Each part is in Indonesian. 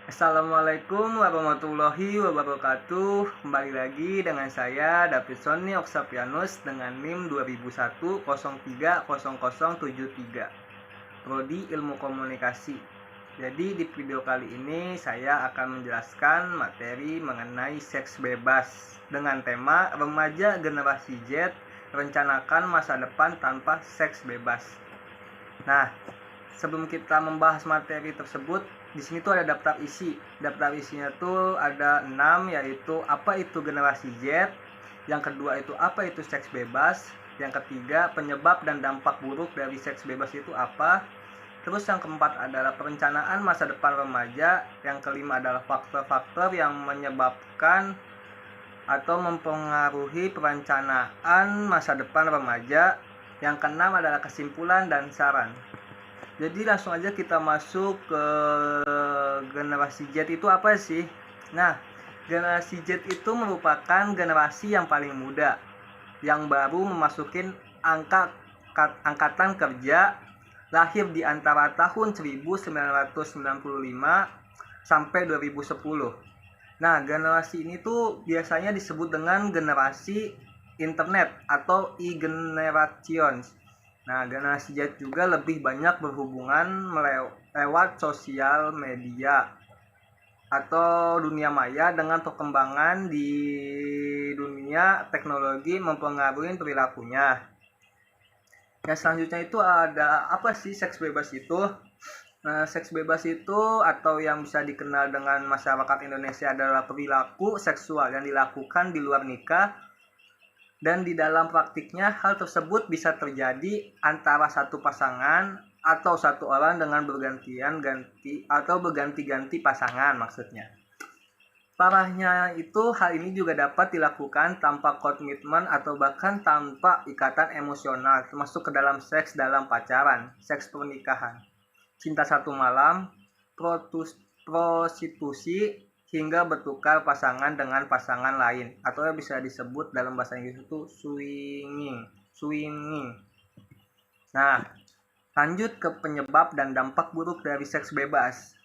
Assalamualaikum warahmatullahi wabarakatuh. Kembali lagi dengan saya David Sony Oksapianus dengan NIM 2001 030073 Prodi Ilmu Komunikasi. Jadi di video kali ini saya akan menjelaskan materi mengenai seks bebas dengan tema remaja generasi Z rencanakan masa depan tanpa seks bebas. Nah, sebelum kita membahas materi tersebut, di sini tuh ada daftar isi. Daftar isinya tuh ada 6, yaitu apa itu generasi Z, yang kedua itu apa itu seks bebas, yang ketiga penyebab dan dampak buruk dari seks bebas itu apa, terus yang keempat adalah perencanaan masa depan remaja, yang kelima adalah faktor-faktor yang menyebabkan atau mempengaruhi perencanaan masa depan remaja, yang keenam adalah kesimpulan dan saran. Jadi langsung aja kita masuk ke generasi Z itu apa sih? Nah, generasi Z itu merupakan generasi yang paling muda, yang baru memasukin angkatan kerja, lahir di antara tahun 1995 sampai 2010. Nah, generasi ini tuh biasanya disebut dengan generasi internet atau e-generation. Nah, generasi Z juga lebih banyak berhubungan lewat sosial media atau dunia maya dengan perkembangan di dunia teknologi mempengaruhi perilakunya. Yang selanjutnya itu ada apa sih seks bebas itu? Nah, seks bebas itu atau yang bisa dikenal dengan masyarakat Indonesia adalah perilaku seksual yang dilakukan di luar nikah, dan di dalam praktiknya hal tersebut bisa terjadi antara satu pasangan atau satu orang dengan berganti-ganti pasangan maksudnya. Parahnya itu hal ini juga dapat dilakukan tanpa komitmen atau bahkan tanpa ikatan emosional, termasuk ke dalam seks dalam pacaran, seks pernikahan, cinta satu malam, prostitusi, hingga bertukar pasangan dengan pasangan lain, atau bisa disebut dalam bahasa Inggris itu swinging. Nah, lanjut ke penyebab dan dampak buruk dari seks bebas.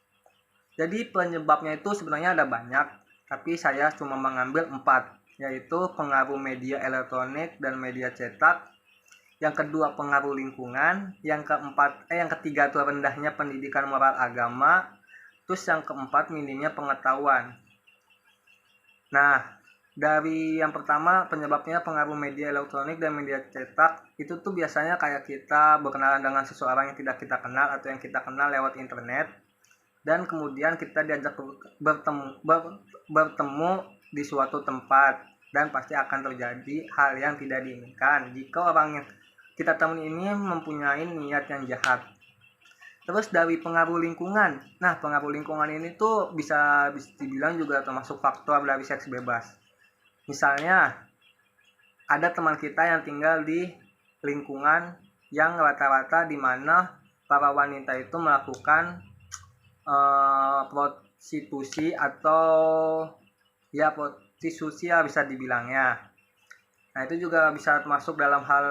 Jadi penyebabnya itu sebenarnya ada banyak, tapi saya cuma mengambil 4, yaitu pengaruh media elektronik dan media cetak, yang kedua pengaruh lingkungan, yang ketiga itu rendahnya pendidikan moral agama, terus yang keempat minimnya pengetahuan. Nah, dari yang pertama penyebabnya pengaruh media elektronik dan media cetak, itu tuh biasanya kayak kita berkenalan dengan seseorang yang tidak kita kenal atau yang kita kenal lewat internet, dan kemudian kita diajak bertemu di suatu tempat, dan pasti akan terjadi hal yang tidak diinginkan jika orang yang kita temui ini mempunyai niat yang jahat. Terus dari pengaruh lingkungan. Nah, pengaruh lingkungan ini tuh bisa dibilang juga termasuk faktor dari seks bebas. Misalnya, ada teman kita yang tinggal di lingkungan yang rata-rata di mana para wanita itu melakukan prostitusi atau ya prostitusi ya bisa dibilangnya. Nah, itu juga bisa masuk dalam hal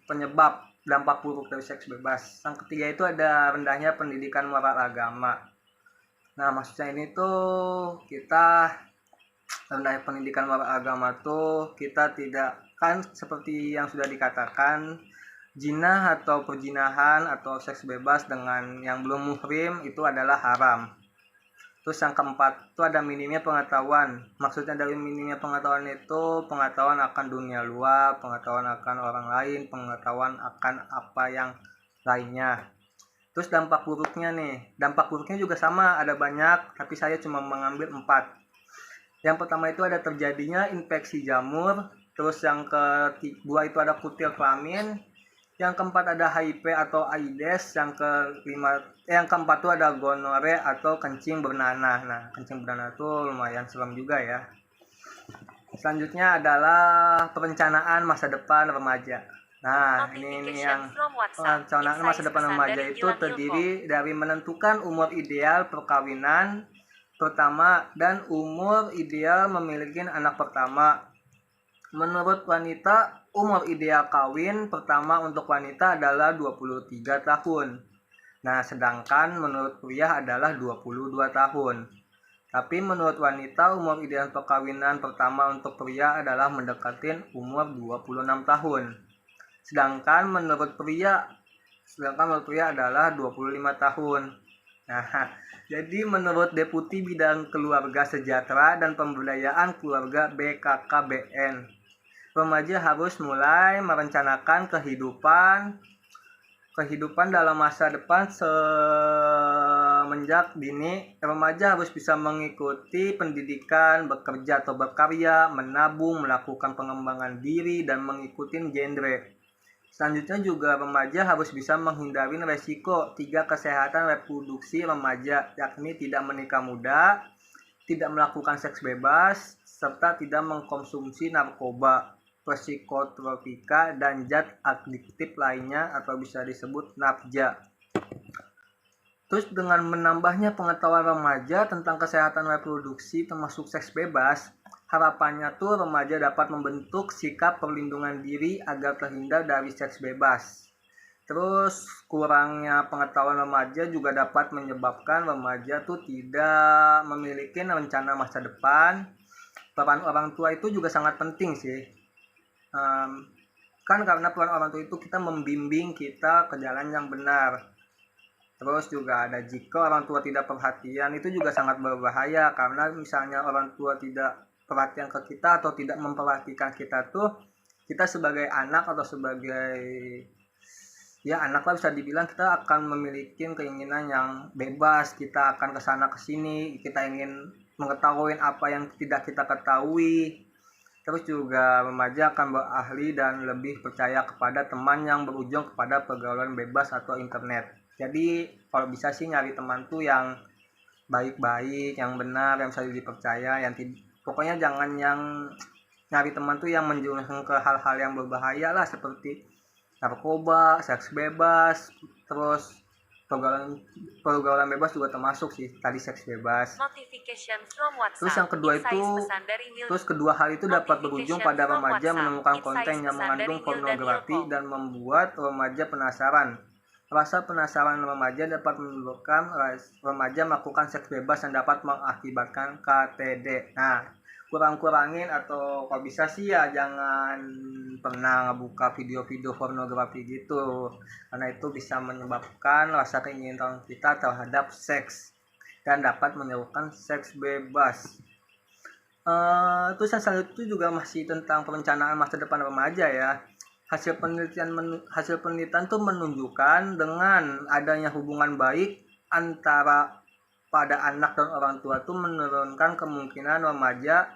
penyebab dampak buruk dari seks bebas. Yang ketiga itu ada rendahnya pendidikan moral agama. Nah, maksudnya ini tuh kita rendahnya pendidikan moral agama tuh kita tidak kan seperti yang sudah dikatakan, zina atau perjinahan atau seks bebas dengan yang belum muhrim itu adalah haram. Terus yang keempat itu ada minimnya pengetahuan. Maksudnya dari minimnya pengetahuan itu pengetahuan akan dunia luar, pengetahuan akan orang lain, pengetahuan akan apa yang lainnya. Terus dampak buruknya nih, dampak buruknya juga sama, ada banyak, tapi saya cuma mengambil 4. Yang pertama itu ada terjadinya infeksi jamur, terus yang kedua itu ada kutil kelamin, yang keempat ada HIV atau AIDS, yang keempat itu ada gonore atau kencing bernanah. Nah, kencing bernanah itu lumayan serem juga ya. Selanjutnya adalah perencanaan masa depan remaja. Nah, ini yang perencanaan masa depan remaja itu terdiri dari menentukan umur ideal perkawinan pertama dan umur ideal memiliki anak pertama. Menurut wanita, umur ideal kawin pertama untuk wanita adalah 23 tahun. Nah, sedangkan menurut pria adalah 22 tahun. Tapi menurut wanita, umur ideal perkawinan pertama untuk pria adalah mendekati umur 26 tahun. Sedangkan menurut pria adalah 25 tahun. Nah, jadi menurut Deputi Bidang Keluarga Sejahtera dan Pemberdayaan Keluarga BKKBN, remaja harus mulai merencanakan kehidupan dalam masa depan semenjak dini. Remaja harus bisa mengikuti pendidikan, bekerja atau berkarya, menabung, melakukan pengembangan diri, dan mengikuti genre. Selanjutnya juga remaja harus bisa menghindari resiko 3 kesehatan reproduksi remaja, yakni tidak menikah muda, tidak melakukan seks bebas, serta tidak mengkonsumsi narkoba, psikotropika, dan zat adiktif lainnya atau bisa disebut nafza. Terus dengan menambahnya pengetahuan remaja tentang kesehatan reproduksi termasuk seks bebas, harapannya tuh remaja dapat membentuk sikap perlindungan diri agar terhindar dari seks bebas. Terus kurangnya pengetahuan remaja juga dapat menyebabkan remaja tuh tidak memiliki rencana masa depan. Peran orang tua itu juga sangat penting sih. Kan karena peran orang tua itu kita membimbing kita ke jalan yang benar. Terus juga ada jika orang tua tidak perhatian itu juga sangat berbahaya, karena misalnya orang tua tidak perhatian ke kita atau tidak memperhatikan kita tuh, kita sebagai anak atau sebagai ya anak lah bisa dibilang, kita akan memiliki keinginan yang bebas, kita akan kesana kesini, kita ingin mengetahui apa yang tidak kita ketahui. Terus juga remaja akan berahli dan lebih percaya kepada teman yang berujung kepada pergaulan bebas atau internet. Jadi kalau bisa sih nyari teman tuh yang baik-baik, yang benar, yang bisa dipercaya, pokoknya jangan yang nyari teman tuh yang menjerumuskan ke hal-hal yang berbahaya lah, seperti narkoba, seks bebas, terus pergaulan bebas juga termasuk sih tadi, seks bebas. Terus kedua hal itu dapat berujung pada remaja menemukan konten yang mengandung pornografi dan membuat remaja penasaran. Rasa penasaran remaja dapat menyebabkan remaja melakukan seks bebas yang dapat mengakibatkan KTD. Nah, kurangin atau kalau bisa sih ya jangan pernah ngebuka video-video pornografi gitu, karena itu bisa menyebabkan rasa keinginan kita terhadap seks dan dapat menyebabkan seks bebas. Terus yang selanjutnya juga masih tentang perencanaan masa depan remaja ya. Hasil penelitian tuh menunjukkan dengan adanya hubungan baik antara pada anak dan orang tua tuh menurunkan kemungkinan remaja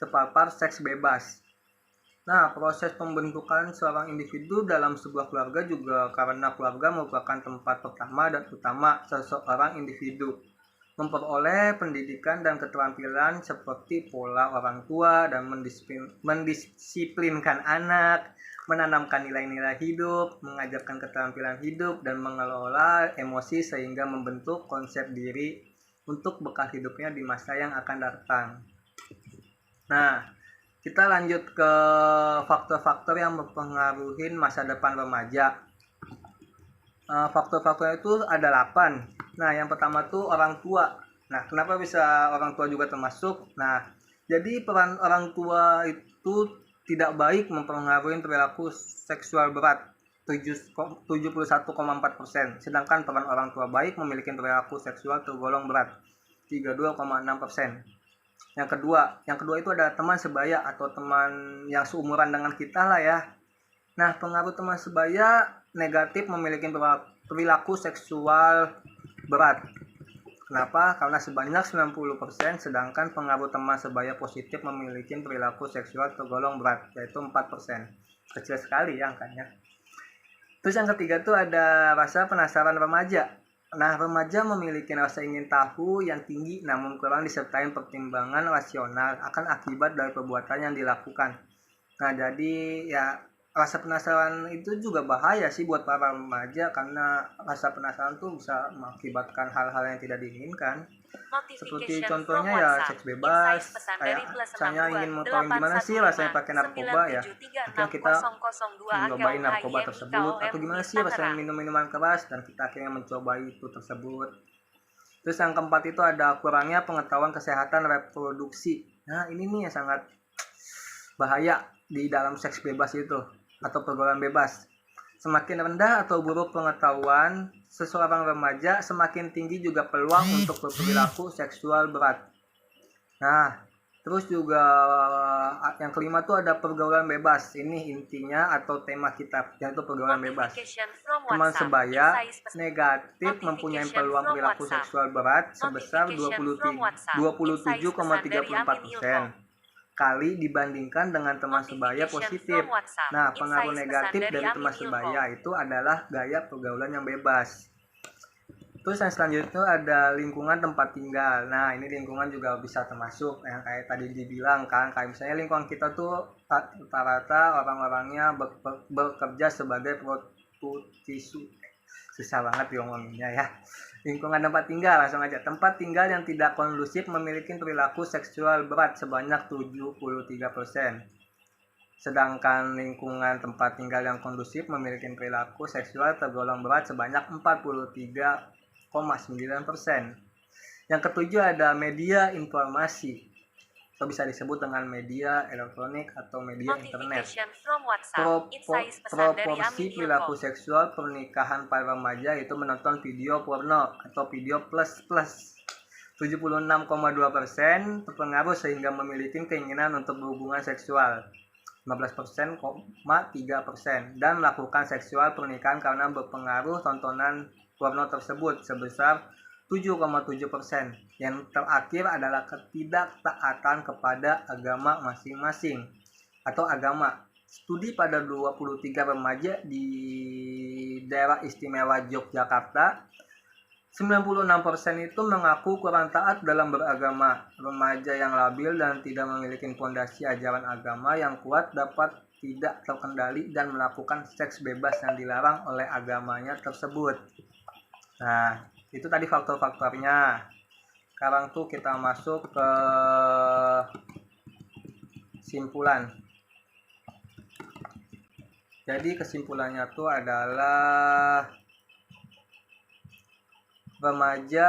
terpapar seks bebas. Nah, proses pembentukan seorang individu dalam sebuah keluarga juga karena keluarga merupakan tempat pertama dan utama seseorang individu memperoleh pendidikan dan keterampilan seperti pola orang tua dan mendisiplinkan anak, menanamkan nilai-nilai hidup, mengajarkan keterampilan hidup, dan mengelola emosi sehingga membentuk konsep diri untuk bekal hidupnya di masa yang akan datang. Nah, kita lanjut ke faktor-faktor yang mempengaruhi masa depan remaja. Faktor-faktor itu ada 8. Nah, yang pertama tuh orang tua. Nah, kenapa bisa orang tua juga termasuk? Nah, jadi peran orang tua itu tidak baik mempengaruhi perilaku seksual berat 71,4%, sedangkan peran orang tua baik memiliki perilaku seksual tergolong berat 32,6%. Yang kedua itu ada teman sebaya atau teman yang seumuran dengan kita lah ya. Nah, pengaruh teman sebaya negatif memiliki perilaku seksual berat. Kenapa? Karena sebanyak 90%, sedangkan pengaruh teman sebaya positif memiliki perilaku seksual tergolong berat, yaitu 4%. Kecil sekali ya angkanya. Terus yang ketiga tuh ada rasa penasaran remaja. Nah, remaja memiliki rasa ingin tahu yang tinggi namun kurang disertai pertimbangan rasional akan akibat dari perbuatan yang dilakukan. Nah, jadi ya rasa penasaran itu juga bahaya sih buat para remaja, karena rasa penasaran tuh bisa mengakibatkan hal-hal yang tidak diinginkan. Seperti contohnya ya seks bebas, kayak saya ingin mengetahui gimana sih rasanya pakai narkoba ya. Akhirnya kita nyobain narkoba tersebut, atau gimana sih rasanya minum minuman keras, dan kita akhirnya mencoba itu tersebut. Terus yang keempat itu ada kurangnya pengetahuan kesehatan reproduksi. Nah ini nih yang sangat bahaya di dalam seks bebas itu, atau pergaulan bebas. Semakin rendah atau buruk pengetahuan seseorang remaja, semakin tinggi juga peluang untuk berperilaku seksual berat. Nah, terus juga yang kelima tuh ada pergaulan bebas. Ini intinya atau tema kita, yaitu pergaulan bebas. Teman sebaya negatif mempunyai peluang perilaku seksual berat sebesar 27,34% kali dibandingkan dengan teman sebaya positif. Nah, pengaruh negatif dari teman sebaya itu adalah gaya pergaulan yang bebas. Terus yang selanjutnya ada lingkungan tempat tinggal. Nah, ini lingkungan juga bisa termasuk yang kayak tadi dibilang kan, kayak misalnya lingkungan kita tuh rata-rata orang-orangnya bekerja sebagai prostitusi. Susah banget diomonginnya ya. Lingkungan tempat tinggal, langsung aja. Tempat tinggal yang tidak kondusif memiliki perilaku seksual berat sebanyak 73%. Sedangkan lingkungan tempat tinggal yang kondusif memiliki perilaku seksual tergolong berat sebanyak 43,9%. Yang ketujuh ada media informasi, atau bisa disebut dengan media elektronik atau media internet. Proporsi perilaku seksual pernikahan para remaja itu menonton video porno atau video plus 76,2% terpengaruh sehingga memiliki keinginan untuk berhubungan seksual 15,3%, dan melakukan seksual pernikahan karena berpengaruh tontonan porno tersebut sebesar 7,7%. Yang terakhir adalah ketidaktaatan kepada agama masing-masing atau agama. Studi pada 23 remaja di daerah istimewa Yogyakarta, 96% itu mengaku kurang taat dalam beragama. Remaja yang labil dan tidak memiliki fondasi ajaran agama yang kuat dapat tidak terkendali dan melakukan seks bebas yang dilarang oleh agamanya tersebut. Nah, itu tadi faktor-faktornya. Sekarang tuh kita masuk ke kesimpulan. Jadi kesimpulannya tuh adalah remaja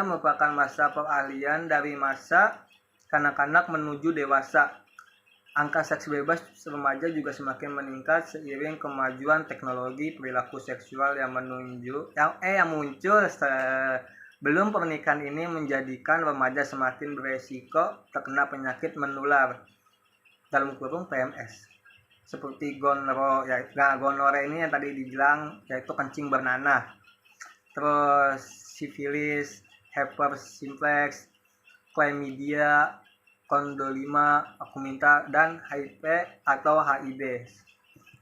merupakan masa peralihan dari masa kanak-kanak menuju dewasa. Angka seks bebas remaja juga semakin meningkat seiring kemajuan teknologi perilaku seksual yang muncul sebelum pernikahan ini menjadikan remaja semakin beresiko terkena penyakit menular dalam kurung PMS seperti gonore. Nah, gonore ini yang tadi dibilang yaitu kencing bernanah. Terus sifilis, herpes simplex, chlamydia, kondolima, akuminta, dan HIV atau HIV.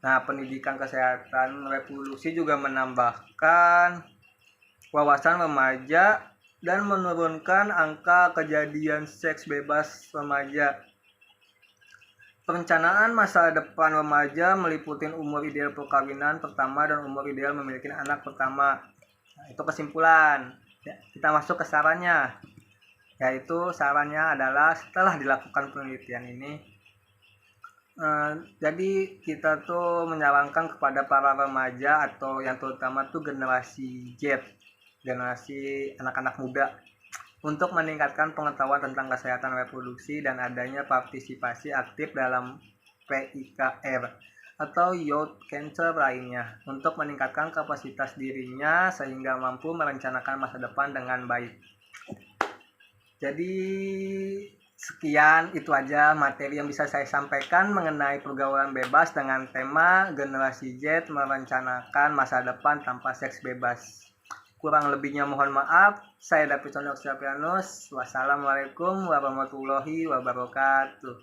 Nah, pendidikan kesehatan reproduksi juga menambahkan wawasan remaja dan menurunkan angka kejadian seks bebas remaja. Perencanaan masa depan remaja meliputi umur ideal perkawinan pertama dan umur ideal memiliki anak pertama. Nah, itu kesimpulan. Ya, kita masuk ke sarannya. Yaitu sarannya adalah setelah dilakukan penelitian ini, jadi kita tuh menyarankan kepada para remaja atau yang terutama tuh generasi Z, generasi anak-anak muda, untuk meningkatkan pengetahuan tentang kesehatan reproduksi dan adanya partisipasi aktif dalam PIKR atau youth cancer lainnya untuk meningkatkan kapasitas dirinya sehingga mampu merencanakan masa depan dengan baik. Jadi sekian, itu aja materi yang bisa saya sampaikan mengenai pergaulan bebas dengan tema generasi Z merencanakan masa depan tanpa seks bebas. Kurang lebihnya mohon maaf. Saya David Condok Siapianus. Wassalamualaikum warahmatullahi wabarakatuh.